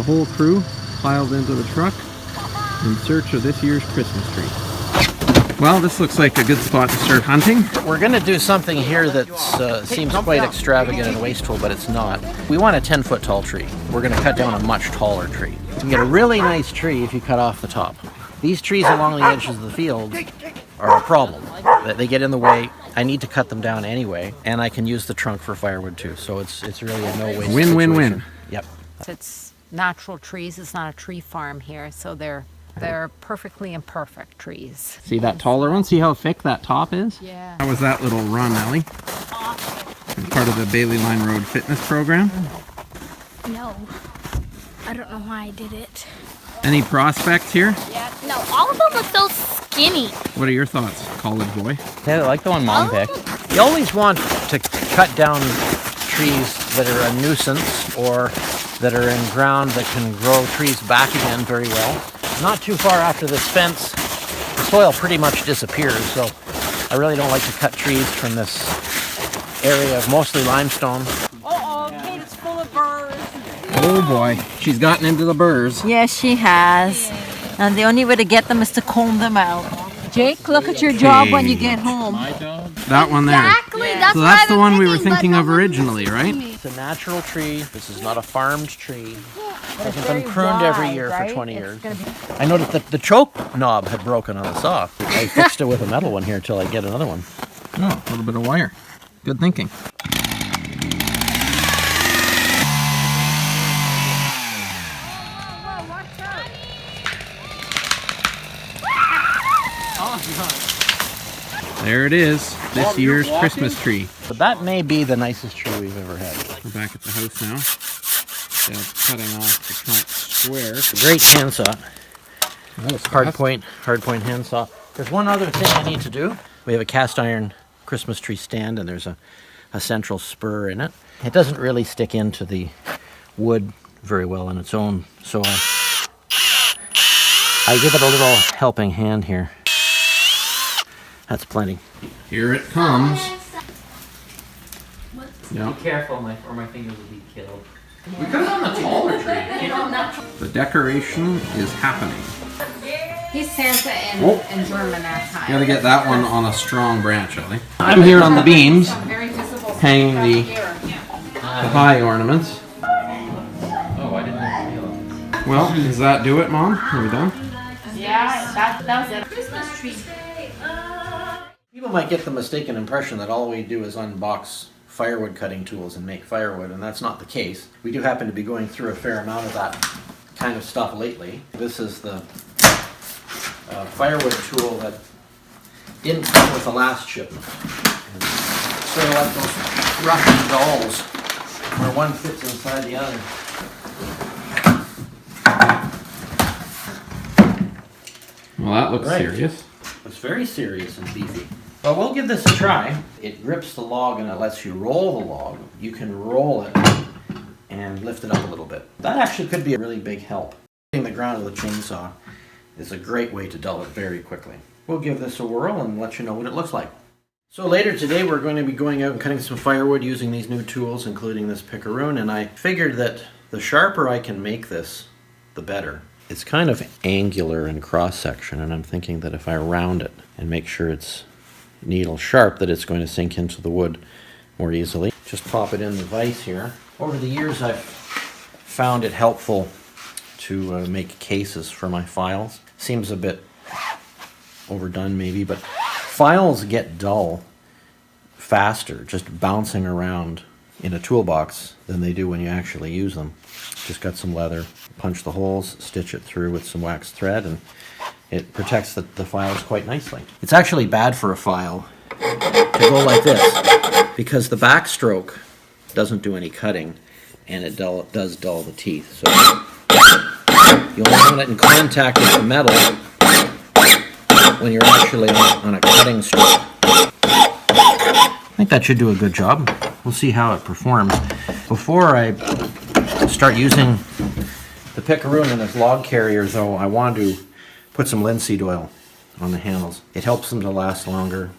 the whole crew piled into the truck in search of this year's Christmas tree. Well, this looks like a good spot to start hunting. We're going to do something here that seems quite extravagant and wasteful, but it's not. We want a 10-foot tall tree. We're going to cut down a much taller tree. You can get a really nice tree if you cut off the top. These trees along the edges of the field are a problem. They get in the way. I need to cut them down anyway, and I can use the trunk for firewood too. So it's really a no-waste situation. Win-win-win. Yep. It's natural trees. It's not a tree farm here, so they're perfectly imperfect trees. See that taller one? See how thick that top is? Yeah. How was that little run, Ellie? Part of the Bailey Line Road fitness program? No. I don't know why I did it. Any prospects here? Yeah. No, all of them look so skinny. What are your thoughts, college boy? Yeah, I like the one Mom picked. You always want to cut down trees that are a nuisance or that are in ground that can grow trees back again very well. Not too far after this fence, the soil pretty much disappears, so I really don't like to cut trees from this area of mostly limestone. Uh-oh, Kate is full of burrs. Oh boy, she's gotten into the burrs. Yes, she has. And the only way to get them is to comb them out. Jake, look at your job when you get home. That one there. Exactly. That's So what that's I've the been one we were but thinking of no one originally, told right? me. It's a natural tree. This is not a farmed tree. It hasn't very been pruned every wide, year right? for 20 It's years. gonna be- I noticed that the choke knob had broken on the saw. I fixed it with a metal one here until I get another one. Oh, a little bit of wire. Good thinking. There it is, this year's Christmas tree. But that may be the nicest tree we've ever had. We're back at the house now. Dad's cutting off the trunk square. Great handsaw. That was Hard fast. point handsaw. There's one other thing I need to do. We have a cast iron Christmas tree stand and there's a central spur in it. It doesn't really stick into the wood very well on its own, so I give it a little helping hand here. That's plenty. Here it comes. Yeah. Be careful, or my fingers will be killed. We could have done the taller tree. The decoration is happening. He's Santa in German that time. Gotta get that one on a strong branch, Ellie. I'm here on the beams, Very visible. hanging the high ornaments. Oh, I didn't realize. Well, does that do it, Mom? Are we done? Yeah, that was it. Christmas tree. People might get the mistaken impression that all we do is unbox firewood cutting tools and make firewood, and that's not the case. We do happen to be going through a fair amount of that kind of stuff lately. This is the firewood tool that didn't come with the last shipment. And sort of like those rough dolls, where one fits inside the other. Well, that looks Right. serious. It's very serious and beefy. Well, we'll give this a try. It grips the log and it lets you roll the log. You can roll it and lift it up a little bit. That actually could be a really big help. Hitting the ground with a chainsaw is a great way to dull it very quickly. We'll give this a whirl and let you know what it looks like. So later today we're going to be going out and cutting some firewood using these new tools, including this pickaroon, and I figured that the sharper I can make this, the better. It's kind of angular in cross-section, and I'm thinking that if I round it and make sure it's needle sharp, that it's going to sink into the wood more easily. Just pop it in the vise here. Over the years I've found it helpful to make cases for my files. Seems a bit overdone maybe, but files get dull faster just bouncing around in a toolbox than they do when you actually use them. Just got some leather, punch the holes, stitch it through with some wax thread, and it protects the files quite nicely. It's actually bad for a file to go like this because the backstroke doesn't do any cutting and it does dull the teeth. So you only want it in contact with the metal when you're actually on a cutting stroke. I think that should do a good job. We'll see how it performs. Before I start using the pickaroon and this log carrier, though, I want to put some linseed oil on the handles. It helps them to last longer,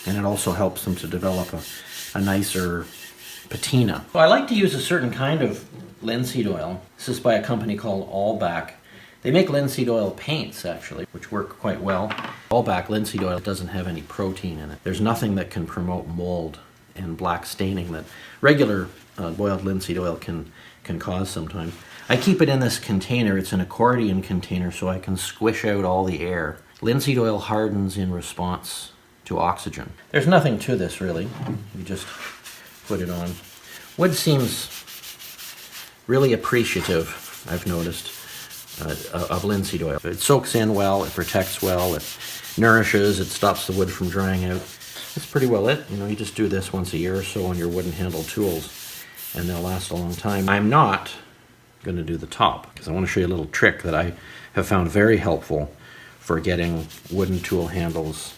and it also helps them to develop a nicer patina. So I like to use a certain kind of linseed oil. This is by a company called Allback. They make linseed oil paints, actually, which work quite well. Allback linseed oil doesn't have any protein in it. There's nothing that can promote mold and black staining that regular boiled linseed oil can cause sometimes. I keep it in this container. It's an accordion container, so I can squish out all the air. Linseed oil hardens in response to oxygen. There's nothing to this, really. You just put it on. Wood seems really appreciative, I've noticed, of linseed oil. It soaks in well, it protects well, it nourishes, it stops the wood from drying out. That's pretty well it. You know, you just do this once a year or so on your wooden handled tools, and they'll last a long time. I'm not going to do the top, because I want to show you a little trick that I have found very helpful for getting wooden tool handles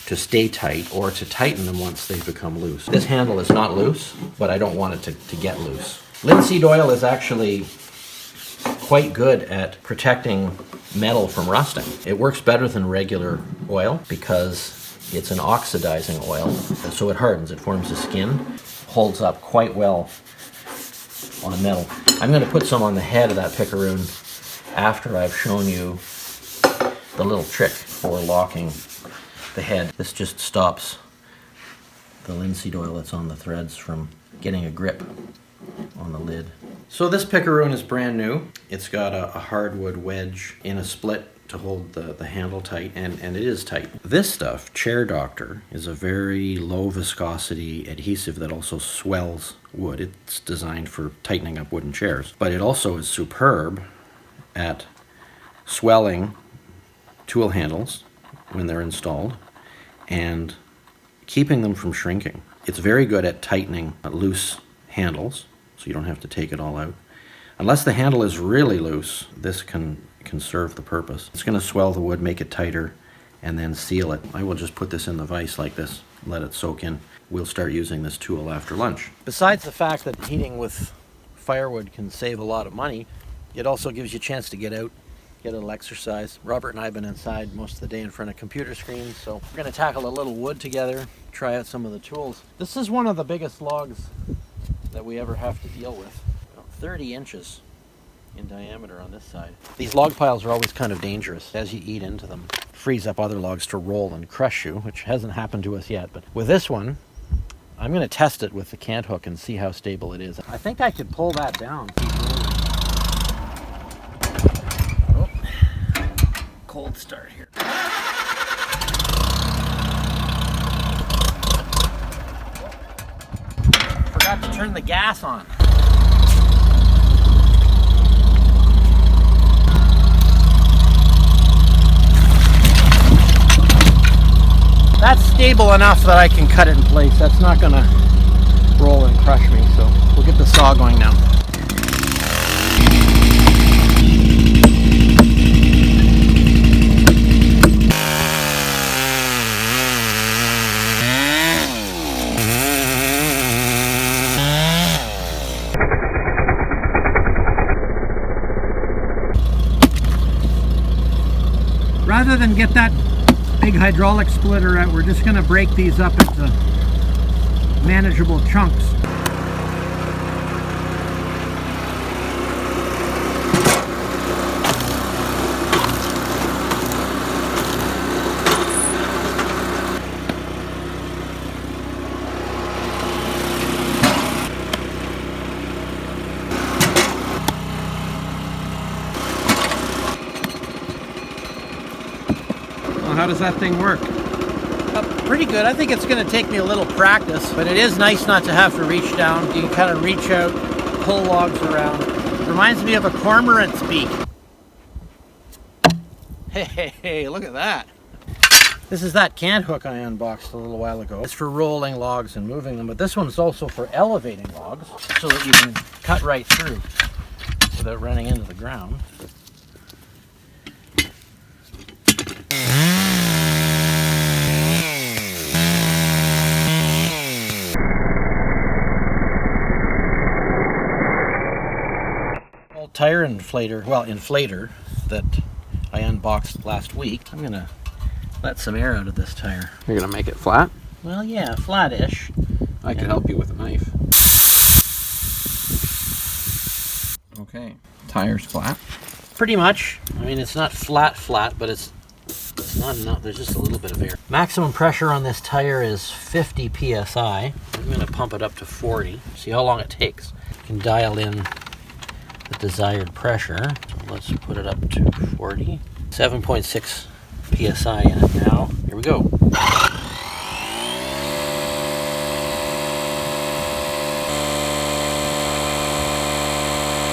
to stay tight or to tighten them once they've become loose. This handle is not loose, but I don't want it to get loose. Linseed oil is actually quite good at protecting metal from rusting. It works better than regular oil because it's an oxidizing oil, so it hardens, it forms a skin, holds up quite well on metal. I'm going to put some on the head of that pickaroon after I've shown you the little trick for locking the head. This just stops the linseed oil that's on the threads from getting a grip on the lid. So this pickaroon is brand new. It's got a hardwood wedge in a split to hold the handle tight, and it is tight. This stuff, Chair Doctor, is a very low viscosity adhesive that also swells wood. It's designed for tightening up wooden chairs, but it also is superb at swelling tool handles when they're installed and keeping them from shrinking. It's very good at tightening loose handles, so you don't have to take it all out. Unless the handle is really loose, this can serve the purpose. It's going to swell the wood, make it tighter, and then seal it. I will just put this in the vise like this, let it soak in. We'll start using this tool after lunch. Besides the fact that heating with firewood can save a lot of money, it also gives you a chance to get out, get a little exercise. Robert and I have been inside most of the day in front of computer screens, so we're going to tackle a little wood together, try out some of the tools. This is one of the biggest logs that we ever have to deal with. 30 inches in diameter on this side. These log piles are always kind of dangerous as you eat into them. Frees up other logs to roll and crush you, which hasn't happened to us yet. But with this one, I'm going to test it with the cant hook and see how stable it is. I think I could pull that down. Oh, cold start here. Forgot to turn the gas on. That's stable enough that I can cut it in place. That's not going to roll and crush me, so we'll get the saw going now. Rather than get that big hydraulic splitter out, we're just going to break these up into manageable chunks. How does that thing work? Pretty good. I think it's going to take me a little practice, but it is nice not to have to reach down. You can kind of reach out, pull logs around. It reminds me of a cormorant's beak. Hey, look at that. This is that cant hook I unboxed a little while ago. It's for rolling logs and moving them, but this one's also for elevating logs so that you can cut right through without running into the ground. Tire inflator that I unboxed last week. I'm gonna let some air out of this tire. You're gonna make it flat? Well, yeah, flat-ish. I can help you with a knife. Okay, tire's flat. Pretty much. I mean, it's not flat, but it's not enough. There's just a little bit of air. Maximum pressure on this tire is 50 psi. I'm going to pump it up to 40. See how long it takes. You can dial in the desired pressure. So let's put it up to 40. 7.6 psi in it now. Here we go.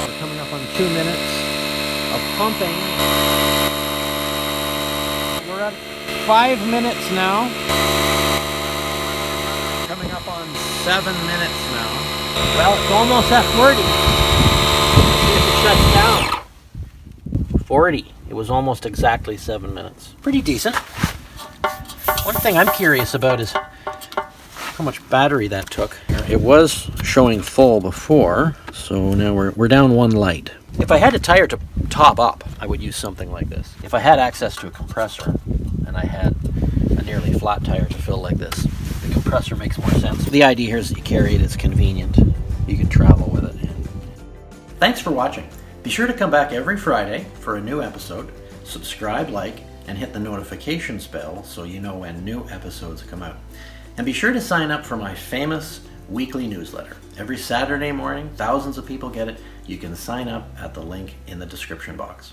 We're coming up on 2 minutes of pumping. We're at 5 minutes now. Coming up on 7 minutes now. Well, it's almost at 40. Let's see if it shuts down. 40. It was almost exactly 7 minutes. Pretty decent. One thing I'm curious about is how much battery that took. It was showing full before, so now we're down 1 light. If I had a tire to top up, I would use something like this. If I had access to a compressor and I had a nearly flat tire to fill like this, the compressor makes more sense. The idea here is that you carry it, it's convenient. You can travel with it. Thanks for watching. Be sure to come back every Friday for a new episode. Subscribe, like, and hit the notifications bell so you know when new episodes come out. And be sure to sign up for my famous weekly newsletter. Every Saturday morning, thousands of people get it. You can sign up at the link in the description box.